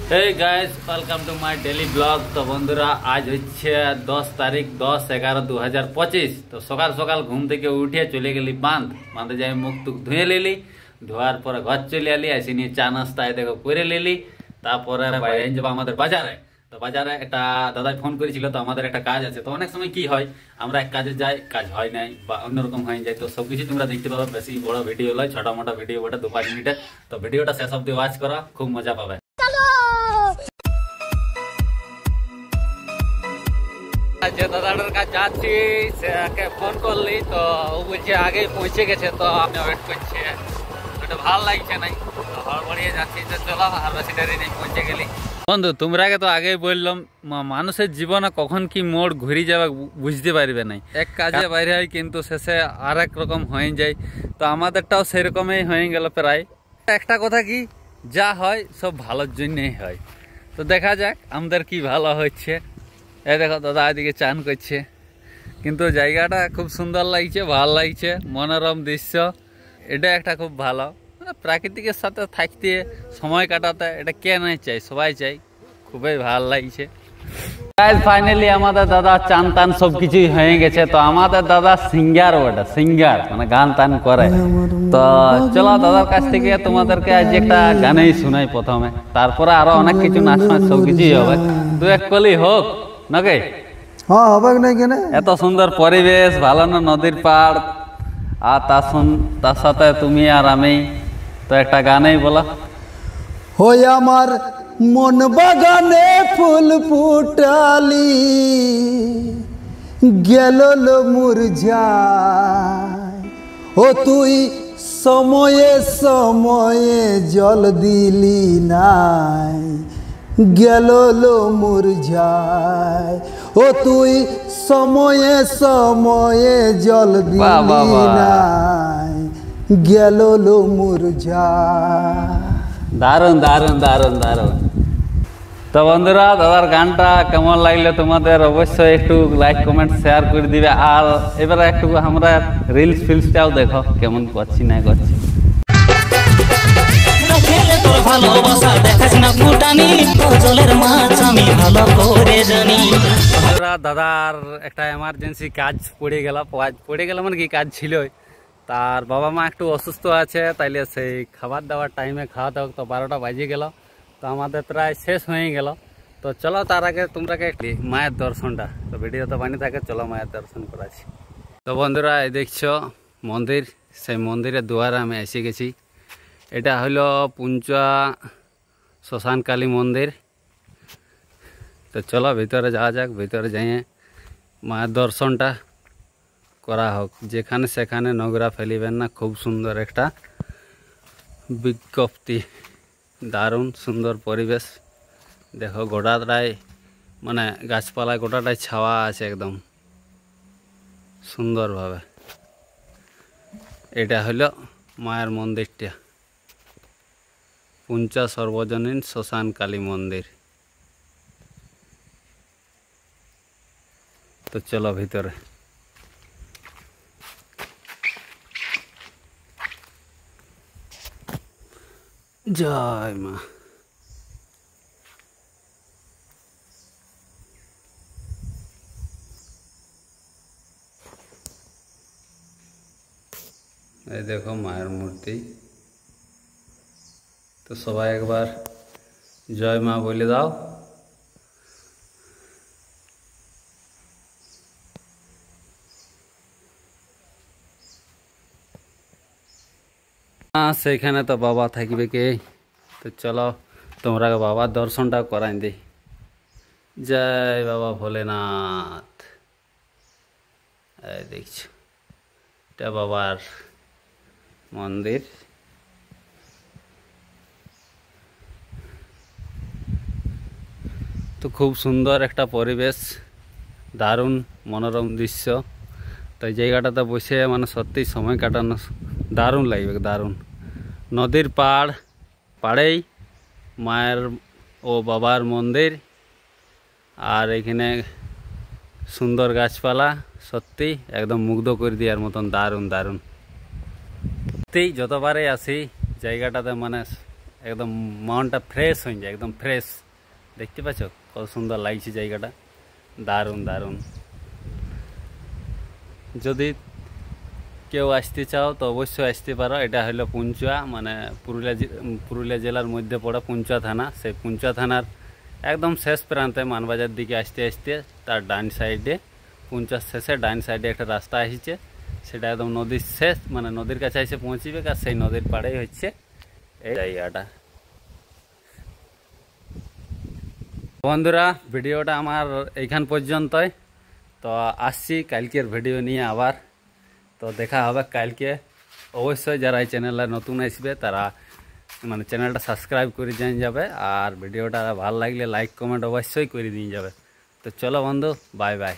Hey guys welcome to my daily blog. तो बंधुरा आज হচ্ছে 10 তারিখ 10/11/2025। তো সকাল সকাল ঘুম থেকে উঠে চলে গেলি বাঁধে যাই মুখ টুক ধুয়ে লিলি, ধোয়ার পরে ঘর চলে এলি, আসি নিয়ে চা নাস্তা দেখো করে লিলি। তারপরে বাইরে যাবো আমাদের বাজারে। তো বাজারে একটা দাদাই ফোন করেছিল, তো আমাদের একটা কাজ আছে। তো অনেক সময় কি হয়, আমরা এক কাজে যাই, কাজ হয় নাই বা অন্যরকম হয়ে যায়। তো সবকিছু তোমরা দেখতে পাবে, বেশি বড় ভিডিও নয়, ছোট মোটা ভিডিও ওটা 2-5 মিনিটের। তো ভিডিওটা শেষ অব্দি ওয়াচ করা, খুব মজা পাবে। যে দাদাটার কাছে যাচ্ছি সেকে ফোন করলি, তো ও বলছে আগে পৌঁছে গেছে, তো আমি ওয়েট করছি। ওটা ভালো লাগছে নাই, তো হড়বড়িয়ে যাচ্ছি, তো চলো আর বেশি দেরি নেই, পৌঁছে গেলি। বন্ধু তোমরাকে তো আগেই বললাম, মানুষের জীবনে কখন কি মোড় ঘুরে যাবে বুঝতে পারবে নাই। এক কাজে বাইরে হয় কিন্তু শেষে আর এক রকম হয়ে যায়। তো আমাদেরটাও সেরকমই হয়ে গেল প্রায়। একটা কথা কি, যা হয় সব ভালোর জন্যই হয়। তো দেখা যাক আমাদের কি ভালো হচ্ছে। এই দেখো দাদা এদিকে চান করছে, কিন্তু জায়গাটা খুব সুন্দর লাগছে, ভালো লাগছে, মনোরম দৃশ্য। এটা একটা খুব ভালো, মানে প্রাকৃতিকের সাথে থাকতে সময় কাটাতে এটা কে নাই চাই, সবাই চাই, খুবই ভালো লাগছে। ফাইনালি আমাদের দাদা চান টান সবকিছুই হয়ে গেছে। তো আমাদের দাদা সিঙ্গার, ওটা সিঙ্গার মানে গান টান করে। তো চলো দাদার কাছ থেকে তোমাদেরকে আজ একটা গানেই শোনাই প্রথমে, তারপরে আরো অনেক কিছু নাচ নাচ সবকিছুই হবে। দু এক কলি হোক নাকি? হ্যাঁ হবে না কেন? এত সুন্দর পরিবেশ, ভালো না নদীর পাড়, আর তার সাথে তুমি আর আমি। তো একটা গানেই বলো। হই আমার মন বাগানে ফুল ফুটালি, গেল মুরঝায়। ও তুই সময়ে সময়ে জল দিলি নাই, গেল মুরঝায়। ও তুই সময়ে সময়ে জল দিলি নাই, গেল মুরঝায়। দারুন দারুন দারুন দারুন। তো বন্ধুরা দাদার গানটা কেমন লাগলে তোমাদের অবশ্যই একটু লাইক কমেন্ট শেয়ার করে দিবে। আর এবারে একটু আমরা রিলস ফিলসটাও দেখো কেমন করছি না করছি। দাদার একটা এমার্জেন্সি কাজ পড়ে গেল মানে কি কাজ ছিল, তার বাবা মা একটু অসুস্থ আছে, তাইলে সেই খাবার দাবার টাইমে খাওয়াতে হোক। তো 12টা বাজে গেল, তো আমাদের প্রায় শেষ হয়ে গেল। তো চলো তার আগে তোমরাকে একটি মায়ের দর্শনটা, তো ভিডিও তো বানিয়ে থাকে, চলো মায়ের দর্শন করাচ্ছি। তো বন্ধুরা এই দেখছো মন্দির, সেই মন্দিরের দুয়ারে আমি এসে গেছি। এটা হলো পুঞ্চা শ্মশান কালী মন্দির। তো চলো ভিতরে যাওয়া যাক, ভিতরে যাইয়ে মায়ের দর্শনটা করা হোক। যেখানে সেখানে নোংরা ফেলিবেন না, খুব সুন্দর একটা বিজ্ঞপ্তি, দারুণ সুন্দর পরিবেশ। দেখো গোটাটাই মানে গাছপালায় গোটাটাই ছাওয়া আছে একদম সুন্দরভাবে। এটা হলো মায়ের মন্দিরটা, পুঞ্চা সর্বজনীন শ্মশান কালী মন্দির। তো চলো ভিতরে। জয় মা। এই দেখো মায়ের মূর্তি। তো সবাই একবার জয় মা বলে দাও। সেইখানে তো বাবা থাকবে কে। তো চলো তোমরা বাবার দর্শনটা করাই দিই। জয় বাবা ভোলেনাথ। এই দেখছো এটা বাবার মন্দির। তো খুব সুন্দর একটা পরিবেশ, দারুণ মনোরম দৃশ্য। তো এই জায়গাটাতে বসে মানে সত্যি সময় কাটানো দারুণ লাগবে, দারুণ। নদীর পাড়েই মায়ের ও বাবার মন্দির, আর এখানে সুন্দর গাছপালা, সত্যি একদম মুগ্ধ করে দেওয়ার মতন দারুণ দারুণ। সত্যি যতবারই আসি জায়গাটাতে মানে একদম মনটা ফ্রেশ হয়ে যায়, একদম ফ্রেশ। দেখতে পাচ্ছ কত সুন্দর লাগছে জায়গাটা, দারুণ দারুণ। যদি কেউ আসতে চাও তো অবশ্যই আসতে পারো। এটা হলো পুঞ্চুয়া, মানে পুরুলিয়া জেলার মধ্যে পড়ে পুঞ্চুয়া থানা। সেই পুঞ্চুয়া থানার একদম শেষ প্রান্তে মানবাজার দিকে আসতে আসতে তার ডান সাইডে, পুঞ্চুয়ার শেষে ডান সাইডে একটা রাস্তা আসছে, সেটা একদম নদীর শেষ, মানে নদীর কাছে এসে পৌঁছিবে। আর সেই নদীর পাড়েই হচ্ছে এই জায়গাটা। বন্ধুরা, ভিডিওটা আমার এইখান পর্যন্তই। তো আসছি কালকের ভিডিও নিয়ে আবার। তো দেখা হবে কালকে। অবশ্যই যারা এই চ্যানেলে নতুন আসবে তারা মানে চ্যানেলটা সাবস্ক্রাইব করে দিয়ে যাবে, আর ভিডিওটা ভালো লাগলে লাইক কমেন্ট অবশ্যই করে দিয়ে যাবে। তো চলো বন্ধু, বাই বাই।